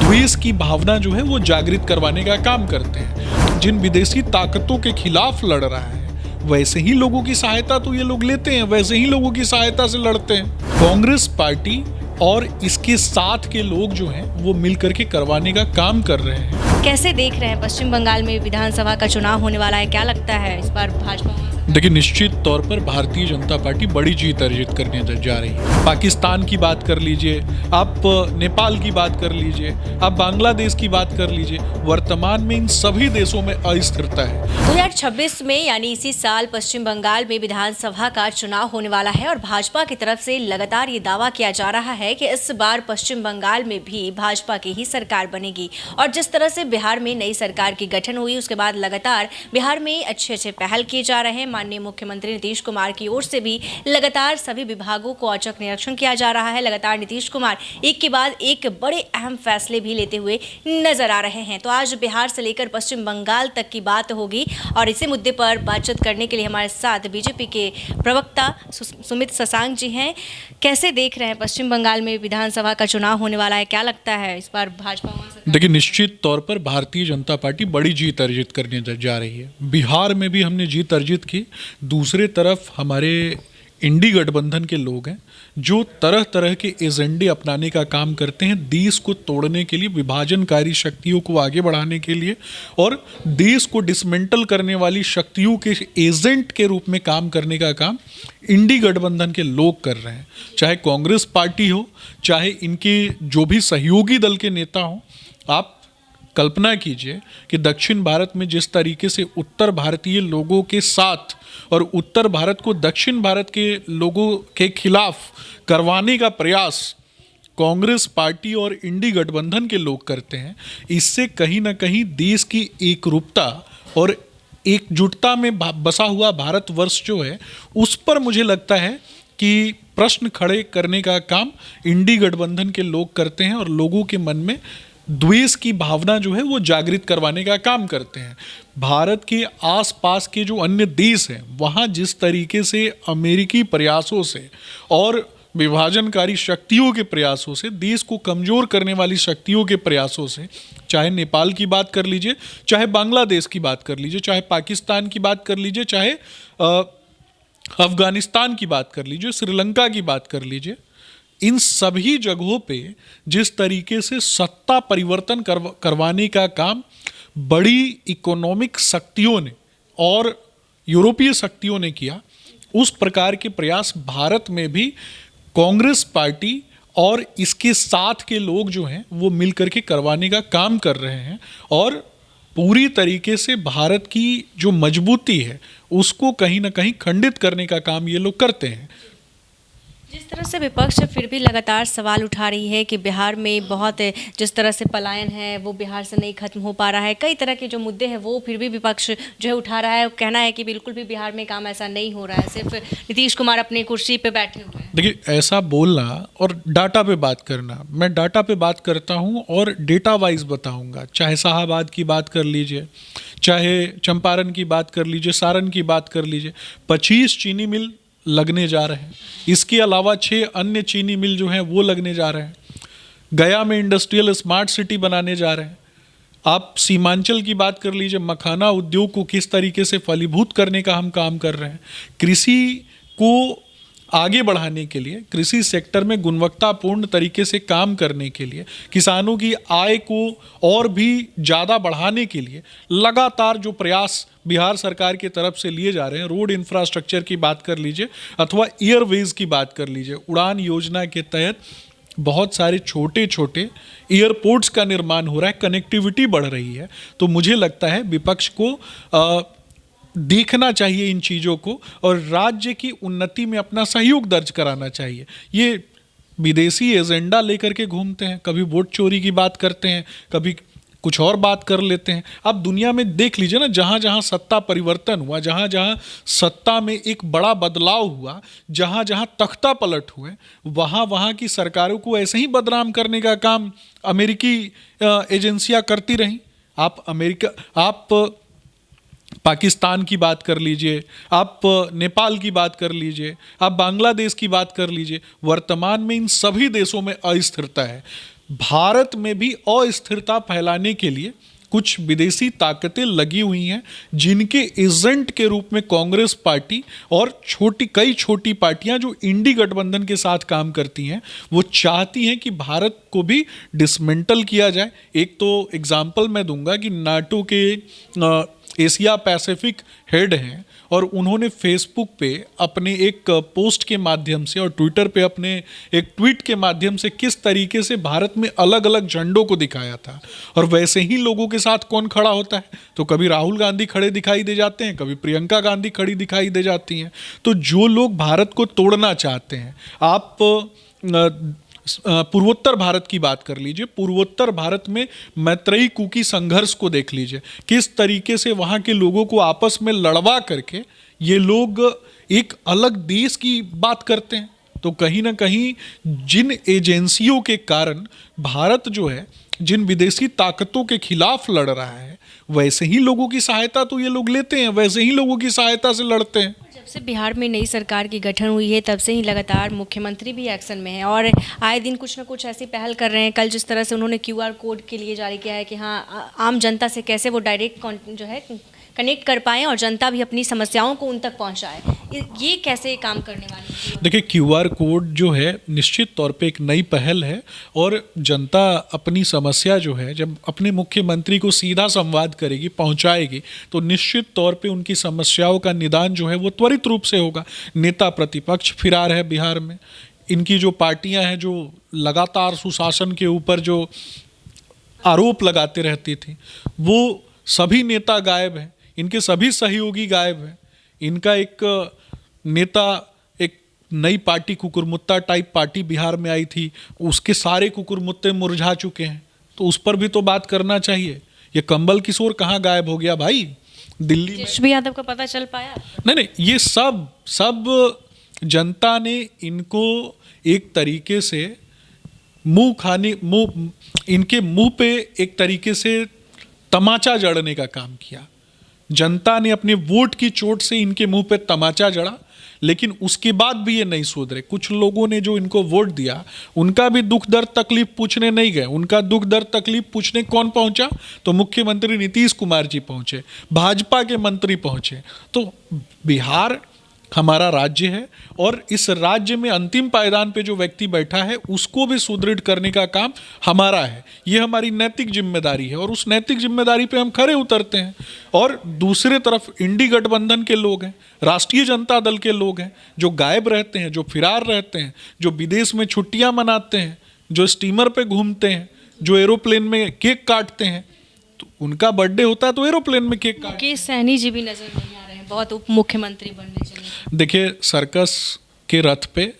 द्वेष की भावना जो है वो जागृत करवाने का काम करते हैं। जिन विदेशी ताकतों के खिलाफ लड़ रहा है वैसे ही लोगों की सहायता तो ये लोग लेते हैं, वैसे ही लोगों की सहायता से लड़ते हैं। कांग्रेस पार्टी और इसके साथ के लोग जो हैं वो मिलकर के करवाने का काम कर रहे हैं। कैसे देख रहे हैं पश्चिम बंगाल में विधानसभा का चुनाव होने वाला है, क्या लगता है इस बार भाजपा? देखिए, निश्चित तौर पर भारतीय जनता पार्टी बड़ी जीत अर्जित करने जा रही है। पाकिस्तान की बात कर लीजिए, आप नेपाल की बात कर लीजिए, आप बांग्लादेश की बात कर लीजिए, वर्तमान में इन सभी देशों में अस्थिरता है। 2026 में यानी इसी साल पश्चिम बंगाल में विधानसभा का चुनाव होने वाला है और भाजपा की तरफ से लगातार ये दावा किया जा रहा है कि इस बार पश्चिम बंगाल में भी भाजपा की ही सरकार बनेगी। और जिस तरह से बिहार में नई सरकार की गठन हुई उसके बाद लगातार बिहार में अच्छे पहल किए जा रहे हैं। माननीय मुख्यमंत्री नीतीश कुमार की ओर से भी लगातार सभी विभागों को औचक निरीक्षण किया जा रहा है। लगातार नीतीश कुमार एक के बाद एक बड़े अहम फैसले भी लेते हुए नजर आ रहे हैं। तो आज बिहार से लेकर पश्चिम बंगाल तक की बात होगी और इसी मुद्दे पर बातचीत करने के लिए हमारे साथ बीजेपी के प्रवक्ता सुमित शशांक जी हैं। कैसे देख रहे हैं पश्चिम बंगाल में विधानसभा का चुनाव होने वाला है, क्या लगता है इस बार भाजपा? देखिए, निश्चित तौर पर भारतीय जनता पार्टी बड़ी जीत अर्जित करने जा रही है। बिहार में भी हमने जीत अर्जित की। दूसरे तरफ हमारे इंडी गठबंधन के लोग हैं जो तरह तरह के एजेंडे अपनाने का काम करते हैं, देश को तोड़ने के लिए, विभाजनकारी शक्तियों को आगे बढ़ाने के लिए और देश को डिसमेंटल करने वाली शक्तियों के एजेंट के रूप में काम करने का काम इंडी गठबंधन के लोग कर रहे हैं। चाहे कांग्रेस पार्टी हो, चाहे इनके जो भी सहयोगी दल के नेता हों। आप कल्पना कीजिए कि दक्षिण भारत में जिस तरीके से उत्तर भारतीय लोगों के साथ और उत्तर भारत को दक्षिण भारत के लोगों के खिलाफ करवाने का प्रयास कांग्रेस पार्टी और इंडी गठबंधन के लोग करते हैं, इससे कहीं ना कहीं देश की एकरूपता और एकजुटता में बसा हुआ भारतवर्ष जो है उस पर मुझे लगता है कि प्रश्न खड़े करने का काम इंडी गठबंधन के लोग करते हैं और लोगों के मन में द्वेष की भावना जो है वो जागृत करवाने का काम करते हैं। भारत के आसपास के जो अन्य देश हैं वहाँ जिस तरीके से अमेरिकी प्रयासों से और विभाजनकारी शक्तियों के प्रयासों से, देश को कमज़ोर करने वाली शक्तियों के प्रयासों से, चाहे नेपाल की बात कर लीजिए, चाहे बांग्लादेश की बात कर लीजिए, चाहे पाकिस्तान की बात कर लीजिए, चाहे अफगानिस्तान की बात कर लीजिए, श्रीलंका की बात कर लीजिए, इन सभी जगहों पे जिस तरीके से सत्ता परिवर्तन करवाने का काम बड़ी इकोनॉमिक शक्तियों ने और यूरोपीय शक्तियों ने किया, उस प्रकार के प्रयास भारत में भी कांग्रेस पार्टी और इसके साथ के लोग जो हैं वो मिलकर के करवाने का काम कर रहे हैं और पूरी तरीके से भारत की जो मजबूती है उसको कहीं ना कहीं खंडित करने का काम ये लोग करते हैं। जिस तरह से विपक्ष फिर भी लगातार सवाल उठा रही है कि बिहार में बहुत जिस तरह से पलायन है वो बिहार से नहीं खत्म हो पा रहा है, कई तरह के जो मुद्दे हैं वो फिर भी विपक्ष जो है उठा रहा है। कहना है कि बिल्कुल भी बिहार में काम ऐसा नहीं हो रहा है, सिर्फ नीतीश कुमार अपनी कुर्सी पे बैठे हुए हैं। देखिए, ऐसा बोलना और डाटा पे बात करना, मैं डाटा पे बात करता हूँ और डेटा वाइज बताऊँगा। चाहे शाहाबाद की बात कर लीजिए, चाहे चंपारण की बात कर लीजिए, सारण की बात कर लीजिए, 25 चीनी मिल लगने जा रहे हैं। इसके अलावा 6 अन्य चीनी मिल जो हैं वो लगने जा रहे हैं। गया में इंडस्ट्रियल स्मार्ट सिटी बनाने जा रहे हैं। आप सीमांचल की बात कर लीजिए, मखाना उद्योग को किस तरीके से फलीभूत करने का हम काम कर रहे हैं। कृषि को आगे बढ़ाने के लिए, कृषि सेक्टर में गुणवत्तापूर्ण तरीके से काम करने के लिए, किसानों की आय को और भी ज़्यादा बढ़ाने के लिए लगातार जो प्रयास बिहार सरकार की तरफ से लिए जा रहे हैं, रोड इंफ्रास्ट्रक्चर की बात कर लीजिए अथवा एयरवेज की बात कर लीजिए, उड़ान योजना के तहत बहुत सारे छोटे छोटे एयरपोर्ट्स का निर्माण हो रहा है, कनेक्टिविटी बढ़ रही है। तो मुझे लगता है विपक्ष को देखना चाहिए इन चीज़ों को और राज्य की उन्नति में अपना सहयोग दर्ज कराना चाहिए। ये विदेशी एजेंडा लेकर के घूमते हैं, कभी वोट चोरी की बात करते हैं, कभी कुछ और बात कर लेते हैं। आप दुनिया में देख लीजिए ना, जहाँ जहाँ सत्ता परिवर्तन हुआ, जहाँ जहाँ सत्ता में एक बड़ा बदलाव हुआ, जहाँ जहाँ तख्ता पलट हुए, वहाँ वहाँ की सरकारों को ऐसे ही बदनाम करने का काम अमेरिकी एजेंसियाँ करती रहीं। आप पाकिस्तान की बात कर लीजिए, आप नेपाल की बात कर लीजिए, आप बांग्लादेश की बात कर लीजिए, वर्तमान में इन सभी देशों में अस्थिरता है। भारत में भी अस्थिरता फैलाने के लिए कुछ विदेशी ताकतें लगी हुई हैं, जिनके एजेंट के रूप में कांग्रेस पार्टी और कई छोटी पार्टियां जो इंडी गठबंधन के साथ काम करती हैं, वो चाहती हैं कि भारत को भी डिसमेंटल किया जाए। एक तो एग्जाम्पल मैं दूंगा कि नाटो के एशिया पैसिफिक हेड हैं और उन्होंने फेसबुक पे अपने एक पोस्ट के माध्यम से और ट्विटर पे अपने एक ट्वीट के माध्यम से किस तरीके से भारत में अलग अलग झंडों को दिखाया था। और वैसे ही लोगों के साथ कौन खड़ा होता है, तो कभी राहुल गांधी खड़े दिखाई दे जाते हैं, कभी प्रियंका गांधी खड़ी दिखाई दे जाती हैं। तो जो लोग भारत को तोड़ना चाहते हैं, आप पूर्वोत्तर भारत की बात कर लीजिए, पूर्वोत्तर भारत में मैत्रेयी कुकी संघर्ष को देख लीजिए, किस तरीके से वहाँ के लोगों को आपस में लड़वा करके ये लोग एक अलग देश की बात करते हैं। तो कहीं ना कहीं जिन एजेंसियों के कारण भारत जो है जिन विदेशी ताकतों के खिलाफ लड़ रहा है, वैसे ही लोगों की सहायता तो ये लोग लेते हैं, वैसे ही लोगों की सहायता से लड़ते हैं। जब से बिहार में नई सरकार की गठन हुई है, तब से ही लगातार मुख्यमंत्री भी एक्शन में है और आए दिन कुछ ना कुछ ऐसी पहल कर रहे हैं। कल जिस तरह से उन्होंने QR कोड के लिए जारी किया है कि हाँ, आम जनता से कैसे वो डायरेक्ट जो है कनेक्ट कर पाएँ और जनता भी अपनी समस्याओं को उन तक पहुँचाए, ये कैसे काम करने वाली है? देखिए, QR कोड जो है निश्चित तौर पे एक नई पहल है और जनता अपनी समस्या जो है जब अपने मुख्यमंत्री को सीधा संवाद करेगी, पहुंचाएगी, तो निश्चित तौर पे उनकी समस्याओं का निदान जो है वो त्वरित रूप से होगा। नेता प्रतिपक्ष फिरार है बिहार में, इनकी जो पार्टियां हैं जो लगातार सुशासन के ऊपर जो आरोप लगाते रहती थी, वो सभी नेता गायब हैं, इनके सभी सहयोगी गायब हैं। इनका एक नेता, एक नई पार्टी कुकुरमुत्ता टाइप पार्टी बिहार में आई थी, उसके सारे कुकुरमुत्ते मुरझा चुके हैं, तो उस पर भी तो बात करना चाहिए। ये कंबल किशोर कहाँ गायब हो गया भाई? दिल्ली में तेजस्वी यादव का पता चल पाया? नहीं, ये सब जनता ने इनको एक तरीके से इनके मुंह पे एक तरीके से तमाचा जड़ने का काम किया। जनता ने अपने वोट की चोट से इनके मुंह पे तमाचा जड़ा, लेकिन उसके बाद भी ये नहीं सुधरे। कुछ लोगों ने जो इनको वोट दिया, उनका भी दुख दर्द तकलीफ पूछने नहीं गए। उनका दुख दर्द तकलीफ पूछने कौन पहुंचा? तो मुख्यमंत्री नीतीश कुमार जी पहुंचे, भाजपा के मंत्री पहुंचे। तो बिहार हमारा राज्य है और इस राज्य में अंतिम पायदान पे जो व्यक्ति बैठा है उसको भी सुदृढ़ करने का काम हमारा है। ये हमारी नैतिक जिम्मेदारी है और उस नैतिक जिम्मेदारी पे हम खरे उतरते हैं। और दूसरे तरफ इंडी गठबंधन के लोग हैं, राष्ट्रीय जनता दल के लोग हैं, जो गायब रहते हैं, जो फिरार रहते हैं, जो विदेश में छुट्टियां मनाते हैं, जो स्टीमर पे घूमते हैं, जो एरोप्लेन में केक काटते हैं। तो उनका बर्थडे होता है तो एरोप्लेन में केक काटते हैं। सैनी जी भी नजर नहीं आ रहे हैं, बहुत उप मुख्यमंत्री बनने चले। देखिए, सर्कस के रथ पे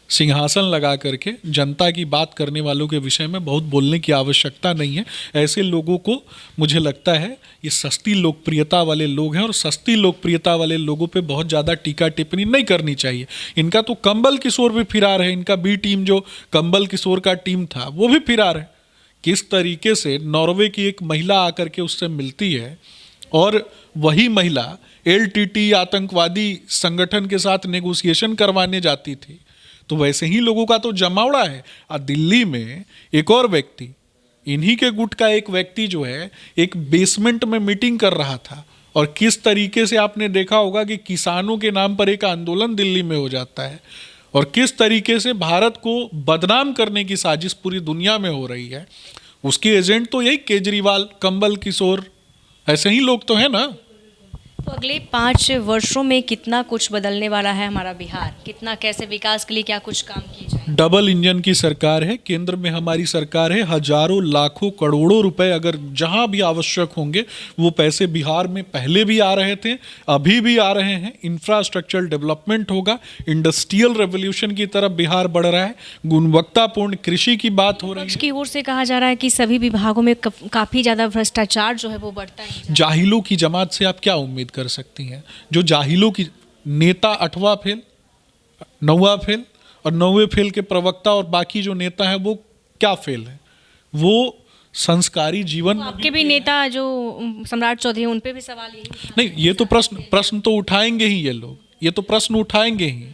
सिंहासन लगा करके जनता की बात करने वालों के विषय में बहुत बोलने की आवश्यकता नहीं है। ऐसे लोगों को मुझे लगता है ये सस्ती लोकप्रियता वाले लोग हैं और सस्ती लोकप्रियता वाले लोगों पे बहुत ज़्यादा टीका टिप्पणी नहीं करनी चाहिए। इनका तो कंबल किशोर भी फिरार है, इनका बी टीम जो कंबल किशोर का टीम था वो भी फिरार है। किस तरीके से नॉर्वे की एक महिला आकर के उससे मिलती है और वही महिला LTT आतंकवादी संगठन के साथ नेगोशिएशन करवाने जाती थी, तो वैसे ही लोगों का तो जमावड़ा है। दिल्ली में एक और व्यक्ति, इन्हीं के गुट का एक व्यक्ति जो है एक बेसमेंट में मीटिंग कर रहा था और किस तरीके से आपने देखा होगा कि किसानों के नाम पर एक आंदोलन दिल्ली में हो जाता है और किस तरीके से भारत को बदनाम करने की साजिश पूरी दुनिया में हो रही है। उसके एजेंट तो यही केजरीवाल, कंबल किशोर, ऐसे ही लोग तो हैं ना। तो अगले 5 वर्षों में कितना कुछ बदलने वाला है हमारा बिहार? कितना, कैसे विकास के लिए क्या कुछ काम किए जाए? डबल इंजन की सरकार है, केंद्र में हमारी सरकार है। हजारों लाखों करोड़ों रुपए अगर जहां भी आवश्यक होंगे वो पैसे बिहार में पहले भी आ रहे थे, अभी भी आ रहे हैं। इंफ्रास्ट्रक्चर डेवलपमेंट होगा, इंडस्ट्रियल रेवोल्यूशन की तरफ बिहार बढ़ रहा है, गुणवत्तापूर्ण कृषि की बात हो रही है। विपक्ष की ओर से कहा जा रहा है कि सभी विभागों में काफी ज्यादा भ्रष्टाचार जो है वो बढ़ता है। जाहिलों की जमात से आप क्या उम्मीद कर सकती हैं? जो जाहिलों की नेता 8वां फेल, 9वां फेल और 9वें फेल के प्रवक्ता और बाकी जो नेता है वो क्या फेल है? वो संस्कारी जीवन। आपके भी नेता जो सम्राट चौधरी हैं उन पे भी सवाल यही नहीं, ये तो प्रश्न तो उठाएंगे ही ये लोग, ये तो प्रश्न उठाएंगे ही।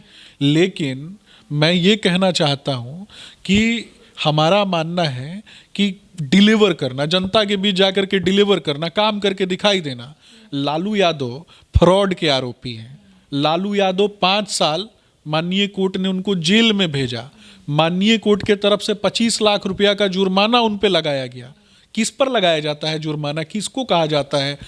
लेकिन मैं ये कहना चाहता हूँ कि हमारा मानना है कि डिलीवर करना, जनता के बीच जाकर के डिलीवर करना, काम करके दिखाई देना। लालू यादव फ्रॉड के आरोपी हैं। लालू यादव 5 साल माननीय कोर्ट ने उनको जेल में भेजा। माननीय कोर्ट के तरफ से 25 लाख रुपया का जुर्माना उन पे लगाया गया। किस पर लगाया जाता है जुर्माना? किसको कहा जाता है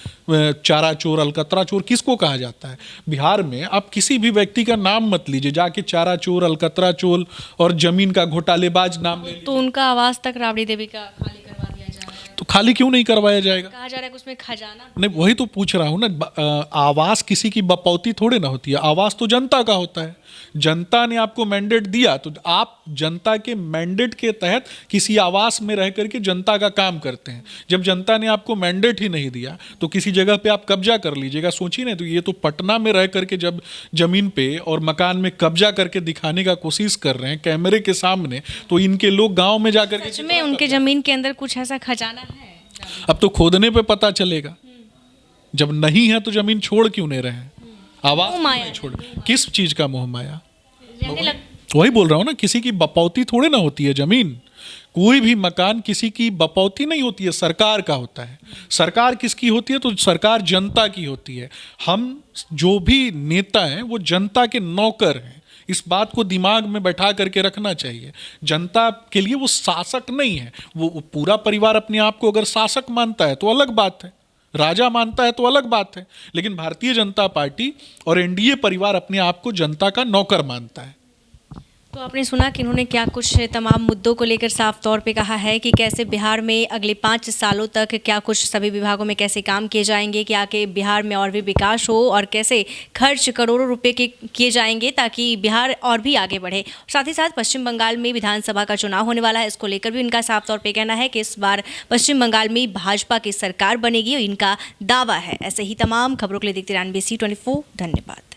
चारा चोर, अलकतरा चोर किसको कहा जाता है? बिहार में आप किसी भी व्यक्ति का नाम मत लीजिए, जाके चारा चोर, अलकतरा चोर और जमीन का घोटालेबाज नाम ले। तो उनका आवास तक राबड़ी देवी का खाली करवा दिया जा रहा है। तो खाली क्यों नहीं करवाया जाएगा? कहा जा रहा है कि उसमें खजाना नहीं, वही तो पूछ रहा हूँ ना। आवास किसी की बपौती थोड़े ना होती है, आवास तो जनता का होता है। जनता ने आपको मैंडेट दिया तो आप जनता के मैंडेट के तहत किसी आवास में रह करके जनता का काम करते हैं। जब जनता ने आपको मैंडेट ही नहीं दिया तो किसी जगह पे आप कब्जा कर लीजिएगा। सोचिए ना, तो ये तो पटना में रह करके जब जमीन पे और मकान में कब्जा करके दिखाने का कोशिश कर रहे हैं कैमरे के सामने, तो इनके लोग गाँव में जाकर के सच में उनके जमीन के अंदर कुछ ऐसा खजाना है? अब तो खोदने पे पता चलेगा। जब नहीं है तो जमीन छोड़ क्यों नहीं रहे हैं? आवाज क्यों नहीं छोड़? किस चीज का मोह माया? वही बोल रहा हूं ना, किसी की बपौती थोड़े ना होती है जमीन। कोई भी मकान किसी की बपौती नहीं होती है, सरकार का होता है। सरकार किसकी होती है? तो सरकार जनता की होती है। हम जो भी नेता हैं वो जनता के नौकर हैं। इस बात को दिमाग में बैठा करके रखना चाहिए। जनता के लिए वो शासक नहीं है। वो पूरा परिवार अपने आप को अगर शासक मानता है तो अलग बात है, राजा मानता है तो अलग बात है, लेकिन भारतीय जनता पार्टी और एनडीए परिवार अपने आप को जनता का नौकर मानता है। तो आपने सुना कि इन्होंने क्या कुछ तमाम मुद्दों को लेकर साफ तौर पे कहा है कि कैसे बिहार में अगले 5 सालों तक क्या कुछ सभी विभागों में कैसे काम किए जाएंगे कि आके बिहार में और भी विकास हो, और कैसे खर्च करोड़ों रुपए के किए जाएंगे ताकि बिहार और भी आगे बढ़े। साथ ही साथ पश्चिम बंगाल में विधानसभा का चुनाव होने वाला है, इसको लेकर भी इनका साफ तौर पर कहना है कि इस बार पश्चिम बंगाल में भाजपा की सरकार बनेगी और इनका दावा है। ऐसे ही तमाम खबरों के लिए देखते रहिए NBC 24। धन्यवाद।